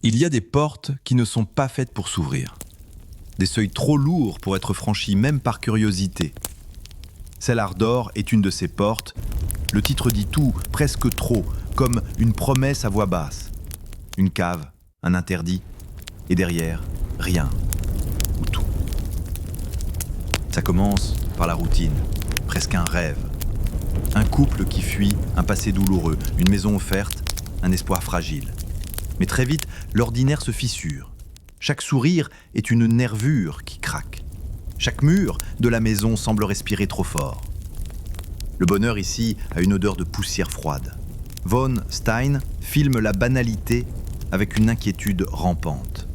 Il y a des portes qui ne sont pas faites pour s'ouvrir. Des seuils trop lourds pour être franchis même par curiosité. Cellar d'Or est une de ces portes. Le titre dit tout, presque trop, comme une promesse à voix basse. Une cave, un interdit, et derrière, rien, ou tout. Ça commence par la routine, presque un rêve. Un couple qui fuit un passé douloureux, une maison offerte, un espoir fragile. Mais très vite, l'ordinaire se fissure. Chaque sourire est une nervure qui craque. Chaque mur de la maison semble respirer trop fort. Le bonheur ici a une odeur de poussière froide. Von Stein filme la banalité avec une inquiétude rampante.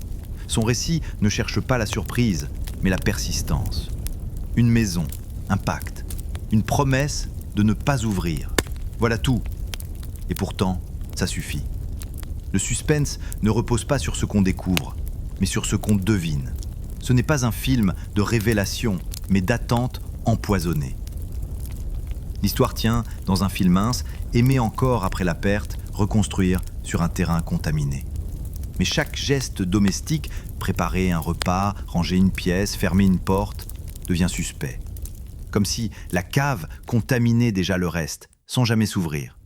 Son récit ne cherche pas la surprise, mais la persistance. Une maison, un pacte, une promesse de ne pas ouvrir. Voilà tout. Et pourtant, ça suffit. Le suspense ne repose pas sur ce qu'on découvre, mais sur ce qu'on devine. Ce n'est pas un film de révélation, mais d'attente empoisonnée. L'histoire tient dans un fil mince, aimer encore après la perte, reconstruire sur un terrain contaminé. Mais chaque geste domestique, préparer un repas, ranger une pièce, fermer une porte, devient suspect. Comme si la cave contaminait déjà le reste, sans jamais s'ouvrir.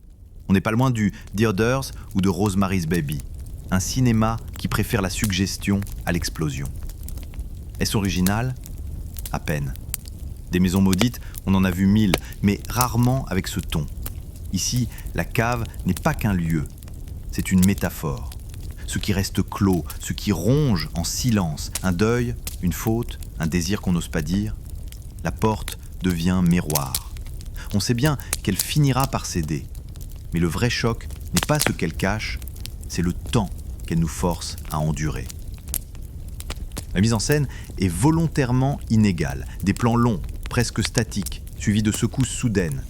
On n'est pas loin du The Others ou de Rosemary's Baby, un cinéma qui préfère la suggestion à l'explosion. Est-ce original ? À peine. Des maisons maudites, on en a vu 1000, mais rarement avec ce ton. Ici, la cave n'est pas qu'un lieu, c'est une métaphore. Ce qui reste clos, ce qui ronge en silence, un deuil, une faute, un désir qu'on n'ose pas dire. La porte devient miroir. On sait bien qu'elle finira par céder. Mais le vrai choc n'est pas ce qu'elle cache, c'est le temps qu'elle nous force à endurer. La mise en scène est volontairement inégale. Des plans longs, presque statiques, suivis de secousses soudaines.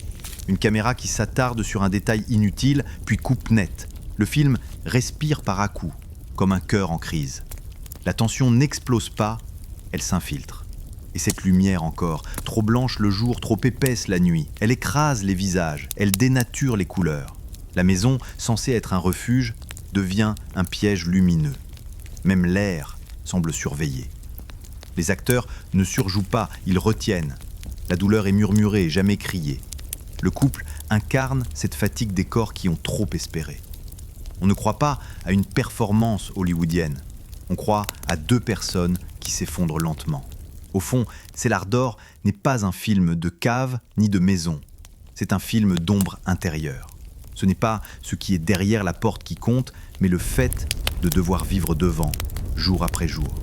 Une caméra qui s'attarde sur un détail inutile, puis coupe net. Le film respire par à-coups, comme un cœur en crise. La tension n'explose pas, elle s'infiltre. Et cette lumière encore, trop blanche le jour, trop épaisse la nuit, elle écrase les visages, elle dénature les couleurs. La maison, censée être un refuge, devient un piège lumineux. Même l'air semble surveiller. Les acteurs ne surjouent pas, ils retiennent. La douleur est murmurée, jamais criée. Le couple incarne cette fatigue des corps qui ont trop espéré. On ne croit pas à une performance hollywoodienne. On croit à deux personnes qui s'effondrent lentement. Au fond, Cellar d'Or n'est pas un film de cave ni de maison. C'est un film d'ombre intérieure. Ce n'est pas ce qui est derrière la porte qui compte, mais le fait de devoir vivre devant, jour après jour.